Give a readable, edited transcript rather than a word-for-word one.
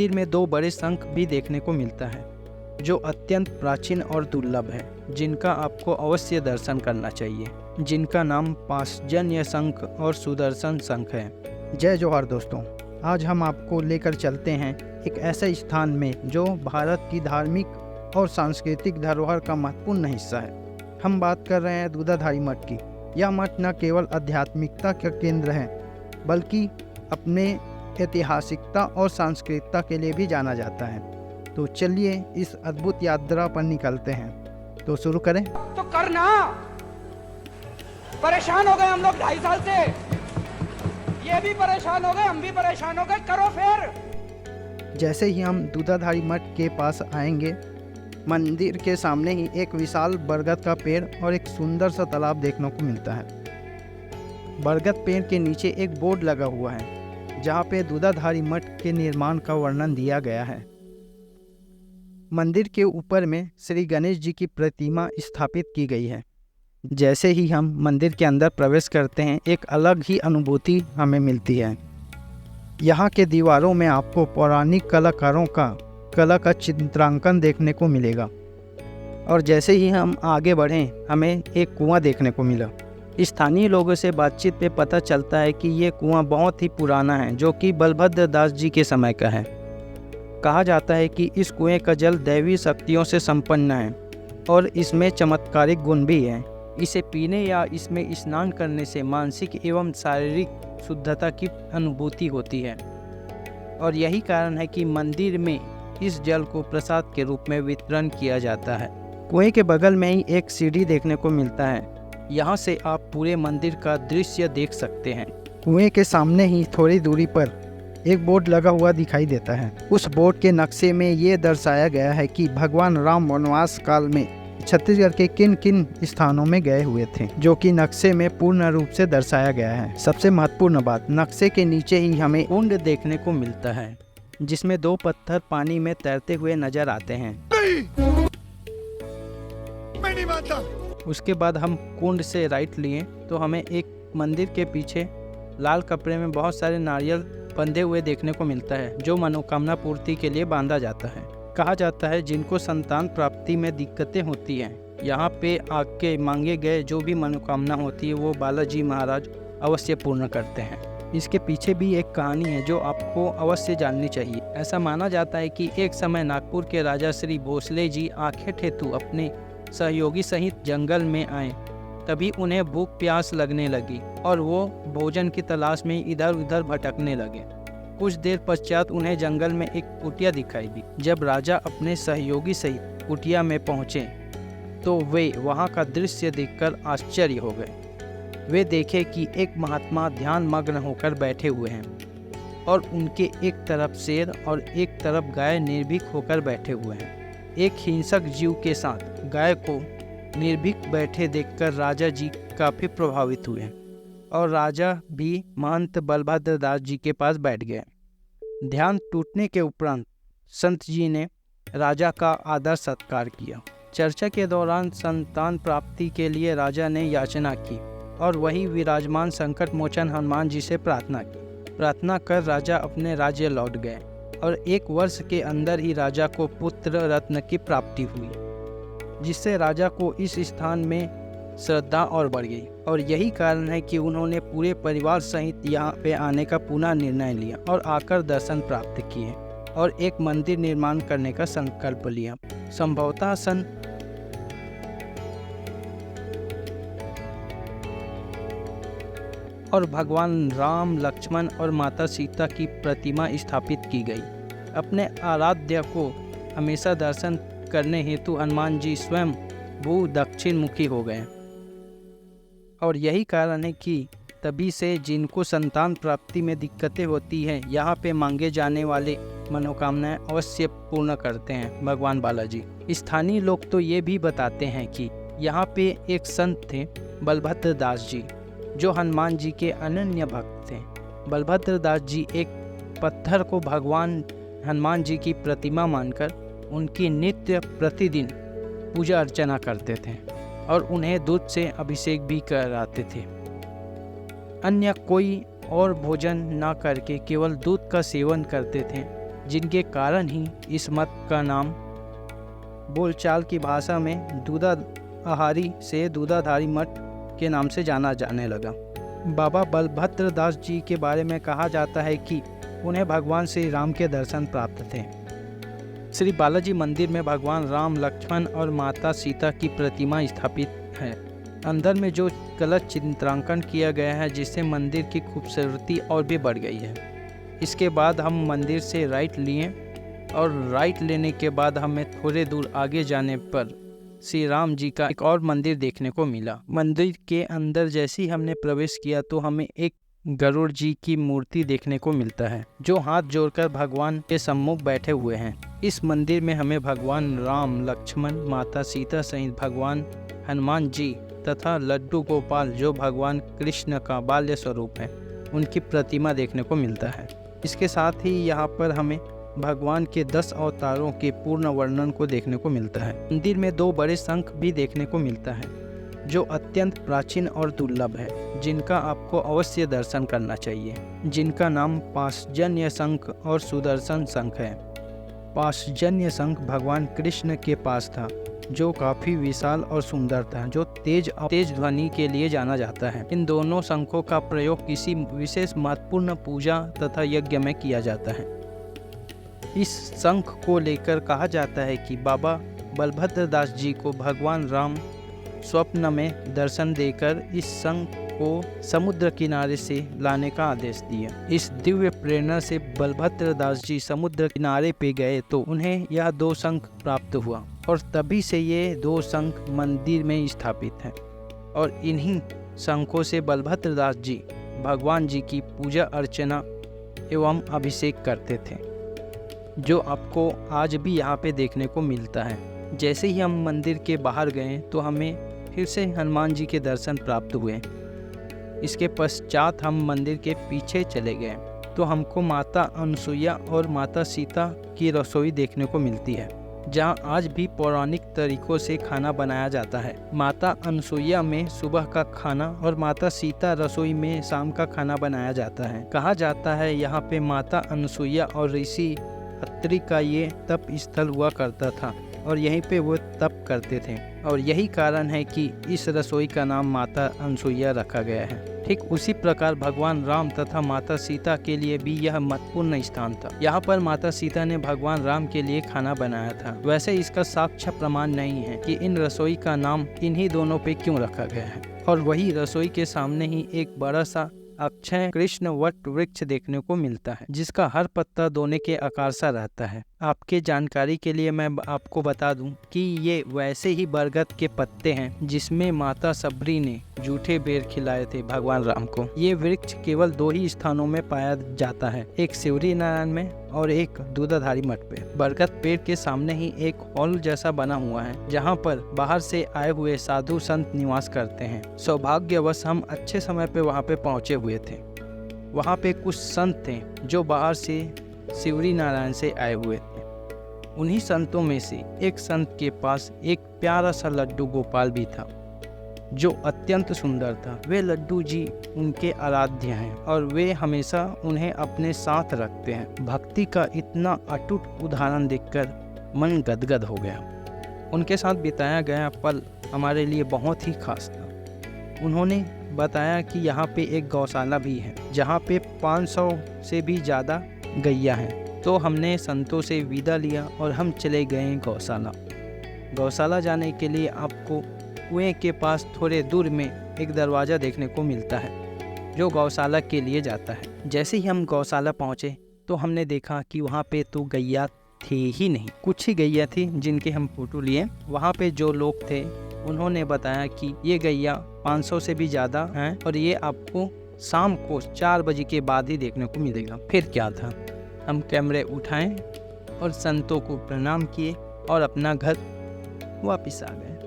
मंदिर में 2 बड़े शंख भी देखने को मिलता है जो अत्यंत प्राचीन और दुर्लभ है, जिनका आपको अवश्य दर्शन करना चाहिए, जिनका नाम पांचजन्य शंख और सुदर्शन शंख है। जय जोहार दोस्तों, आज हम आपको लेकर चलते हैं एक ऐसे स्थान में जो भारत की धार्मिक और सांस्कृतिक धरोहर का महत्वपूर्ण हिस्सा है। हम बात कर रहे हैं दूधाधारी मठ की। यह मठ न केवल आध्यात्मिकता का केंद्र है बल्कि अपने ऐतिहासिकता और सांस्कृतिकता के लिए भी जाना जाता है। तो चलिए इस अद्भुत यात्रा पर निकलते हैं। तो शुरू करें। तो करना, परेशान हो गए हम लोग 2.5 साल से, ये भी परेशान हो गए, हम भी परेशान हो गए, करो फिर। जैसे ही हम दूधाधारी मठ के पास आएंगे, मंदिर के सामने ही एक विशाल बरगद का पेड़ और एक सुंदर सा तालाब देखने को मिलता है। बरगद पेड़ के नीचे एक बोर्ड लगा हुआ है जहाँ पे दूधाधारी मठ के निर्माण का वर्णन दिया गया है। मंदिर के ऊपर में श्री गणेश जी की प्रतिमा स्थापित की गई है। जैसे ही हम मंदिर के अंदर प्रवेश करते हैं, एक अलग ही अनुभूति हमें मिलती है। यहाँ के दीवारों में आपको पौराणिक कलाकारों का कला का चित्रांकन देखने को मिलेगा। और जैसे ही हम आगे बढ़ें, हमें एक कुआं देखने को मिला। स्थानीय लोगों से बातचीत पे पता चलता है कि ये कुआं बहुत ही पुराना है, जो कि बलभद्र दास जी के समय का है। कहा जाता है कि इस कुएं का जल दैवी शक्तियों से संपन्न है और इसमें चमत्कारिक गुण भी है। इसे पीने या इसमें स्नान करने से मानसिक एवं शारीरिक शुद्धता की अनुभूति होती है और यही कारण है कि मंदिर में इस जल को प्रसाद के रूप में वितरण किया जाता है। कुएं के बगल में ही एक सीढ़ी देखने को मिलता है। यहाँ से आप पूरे मंदिर का दृश्य देख सकते हैं। कुएं के सामने ही थोड़ी दूरी पर एक बोर्ड लगा हुआ दिखाई देता है। उस बोर्ड के नक्शे में ये दर्शाया गया है कि भगवान राम वनवास काल में छत्तीसगढ़ के किन किन स्थानों में गए हुए थे, जो कि नक्शे में पूर्ण रूप से दर्शाया गया है। सबसे महत्वपूर्ण बात, नक्शे के नीचे ही हमें कुंड देखने को मिलता है जिसमें 2 पत्थर पानी में तैरते हुए नजर आते हैं। मैं नहीं मानता। उसके बाद हम कुंड से राइट लिए तो हमें एक मंदिर के पीछे लाल कपड़े में बहुत सारे नारियल बंधे हुए देखने को मिलता है, जो मनोकामना पूर्ति के लिए बांधा जाता है। कहा जाता है जिनको संतान प्राप्ति में दिक्कतें होती हैं, यहाँ पे आके मांगे गए जो भी मनोकामना होती है वो बालाजी महाराज अवश्य पूर्ण करते हैं। इसके पीछे भी एक कहानी है जो आपको अवश्य जाननी चाहिए। ऐसा माना जाता है कि एक समय नागपुर के राजा श्री भोसले जी आखेट हेतु अपने सहयोगी सहित जंगल में आए। तभी उन्हें भूख प्यास लगने लगी और वो भोजन की तलाश में इधर उधर भटकने लगे। कुछ देर पश्चात उन्हें जंगल में एक कुटिया दिखाई दी। जब राजा अपने सहयोगी सहित कुटिया में पहुंचे तो वे वहां का दृश्य देखकर आश्चर्य हो गए। वे देखे कि एक महात्मा ध्यान मग्न होकर बैठे हुए हैं और उनके एक तरफ शेर और एक तरफ गाय निर्भीक होकर बैठे हुए हैं। एक हिंसक जीव के साथ गाय को निर्भीक बैठे देखकर राजा जी काफ़ी प्रभावित हुए और राजा भी महंत बलभद्र दास जी के पास बैठ गए। ध्यान टूटने के उपरांत संत जी ने राजा का आदर सत्कार किया। चर्चा के दौरान संतान प्राप्ति के लिए राजा ने याचना की और वही विराजमान संकट मोचन हनुमान जी से प्रार्थना की। प्रार्थना कर राजा अपने राज्य लौट गए और 1 वर्ष के अंदर ही राजा को पुत्र रत्न की प्राप्ति हुई, जिससे राजा को इस स्थान में श्रद्धा और बढ़ गई और यही कारण है कि उन्होंने पूरे परिवार सहित यहाँ पे आने का पुनः निर्णय लिया और आकर दर्शन प्राप्त किए और एक मंदिर निर्माण करने का संकल्प लिया। संभवतः सन और भगवान राम, लक्ष्मण और माता सीता की प्रतिमा स्थापित की गई। अपने आराध्य को हमेशा दर्शन करने हेतु हनुमान जी स्वयं भू दक्षिण मुखी हो गए और यही कारण है कि तभी से जिनको संतान प्राप्ति में दिक्कतें होती हैं, यहाँ पे मांगे जाने वाले मनोकामनाएं अवश्य पूर्ण करते हैं भगवान बालाजी। स्थानीय लोग तो ये भी बताते हैं कि यहाँ पे एक संत थे बलभद्र दास जी, जो हनुमान जी के अनन्य भक्त थे। बलभद्र दास जी एक पत्थर को भगवान हनुमान जी की प्रतिमा मानकर उनकी नित्य प्रतिदिन पूजा अर्चना करते थे और उन्हें दूध से अभिषेक भी कराते थे। अन्य कोई और भोजन न करके केवल दूध का सेवन करते थे जिनके कारण ही इस मठ का नाम बोलचाल की भाषा में दूधाधारी से दूधाधारी मठ के नाम से जाना जाने लगा। बाबा बलभद्र दास जी के बारे में कहा जाता है कि उन्हें भगवान श्री राम के दर्शन प्राप्त थे। श्री बालाजी मंदिर में भगवान राम, लक्ष्मण और माता सीता की प्रतिमा स्थापित है। अंदर में जो कलश चित्रांकन किया गया है, जिससे मंदिर की खूबसूरती और भी बढ़ गई है। इसके बाद हम मंदिर से राइट लिए और राइट लेने के बाद हमें थोड़े दूर आगे जाने पर श्री राम जी का एक और मंदिर देखने को मिला। मंदिर के अंदर जैसे ही हमने प्रवेश किया तो हमें एक गरुड़ जी की मूर्ति देखने को मिलता है, जो हाथ जोड़कर भगवान के सम्मुख बैठे हुए हैं। इस मंदिर में हमें भगवान राम, लक्ष्मण, माता सीता सहित भगवान हनुमान जी तथा लड्डू गोपाल, जो भगवान कृष्ण का बाल्य स्वरूप है, उनकी प्रतिमा देखने को मिलता है। इसके साथ ही यहाँ पर हमें भगवान के 10 अवतारों के पूर्ण वर्णन को देखने को मिलता है। मंदिर में 2 बड़े शंख भी देखने को मिलता है, जो अत्यंत प्राचीन और दुर्लभ है, जिनका आपको अवश्य दर्शन करना चाहिए, जिनका नाम पांचजन्य शंख और सुदर्शन शंख है। पांचजन्य शंख भगवान कृष्ण के पास था, जो काफी विशाल और सुंदर था, जो तेज ध्वनि के लिए जाना जाता है। इन दोनों शंखों का प्रयोग किसी विशेष महत्वपूर्ण पूजा तथा यज्ञ में किया जाता है। इस शंख को लेकर कहा जाता है कि बाबा बलभद्र दास जी को भगवान राम स्वप्न में दर्शन देकर इस शंख को समुद्र किनारे से लाने का आदेश दिया। इस दिव्य प्रेरणा से बलभद्र दास जी समुद्र किनारे पे गए तो उन्हें यह 2 शंख प्राप्त हुआ और तभी से ये 2 शंख मंदिर में स्थापित हैं और इन्हीं शंखों से बलभद्र दास जी भगवान जी की पूजा अर्चना एवं अभिषेक करते थे, जो आपको आज भी यहाँ पे देखने को मिलता है। जैसे ही हम मंदिर के बाहर गए तो हमें फिर से हनुमान जी के दर्शन प्राप्त हुए। इसके पश्चात हम मंदिर के पीछे चले गए तो हमको माता अनसुईया और माता सीता की रसोई देखने को मिलती है, जहाँ आज भी पौराणिक तरीकों से खाना बनाया जाता है। माता अनसुईया में सुबह का खाना और माता सीता रसोई में शाम का खाना बनाया जाता है। कहा जाता है यहाँ पे माता अनसुईया और ऋषि अत्रि का ये तप स्थल हुआ करता था और यहीं पे वो तप करते थे और यही कारण है कि इस रसोई का नाम माता अनसुईया रखा गया है। ठीक उसी प्रकार भगवान राम तथा माता सीता के लिए भी यह महत्वपूर्ण स्थान था। यहाँ पर माता सीता ने भगवान राम के लिए खाना बनाया था। वैसे इसका साक्ष्य प्रमाण नहीं है कि इन रसोई का नाम इन्हीं दोनों पे क्यों रखा गया है। और वही रसोई के सामने ही एक बड़ा सा अक्षय कृष्ण वट वृक्ष देखने को मिलता है, जिसका हर पत्ता दोने के आकार सा रहता है। आपके जानकारी के लिए मैं आपको बता दूं कि ये वैसे ही बरगद के पत्ते हैं जिसमें माता सबरी ने जूठे बेर खिलाए थे भगवान राम को। ये वृक्ष केवल 2 ही स्थानों में पाया जाता है, एक शिवरी नारायण में और एक दूधाधारी मठ पे। बरगद पेड़ के सामने ही एक हॉल जैसा बना हुआ है, जहाँ पर बाहर से आए हुए साधु संत निवास करते हैं। सौभाग्यवश हम अच्छे समय पे वहाँ पे पहुँचे हुए थे। वहाँ पे कुछ संत थे जो बाहर से शिवरी नारायण से आए हुए थे। उन्हीं संतों में से एक संत के पास एक प्यारा सा लड्डू गोपाल भी था, जो अत्यंत सुंदर था। वे लड्डू जी उनके आराध्य हैं और वे हमेशा उन्हें अपने साथ रखते हैं। भक्ति का इतना अटूट उदाहरण देखकर मन गदगद हो गया। उनके साथ बिताया गया पल हमारे लिए बहुत ही खास था। उन्होंने बताया कि यहाँ पे एक गौशाला भी है, जहाँ पे 500 से भी ज़्यादा गैया हैं। तो हमने संतों से विदा लिया और हम चले गए गौशाला। गौशाला जाने के लिए आपको कुएं के पास थोड़े दूर में एक दरवाज़ा देखने को मिलता है, जो गौशाला के लिए जाता है। जैसे ही हम गौशाला पहुँचे तो हमने देखा कि वहाँ पे तो गैया थे ही नहीं, कुछ ही गैया थी जिनके हम फोटो लिए। वहाँ पे जो लोग थे उन्होंने बताया कि ये गैया 500 से भी ज़्यादा हैं और ये आपको शाम को 4 बजे के बाद ही देखने को मिलेगा। फिर क्या था, हम कैमरे उठाएं और संतों को प्रणाम किए और अपना घर वापस आ गए।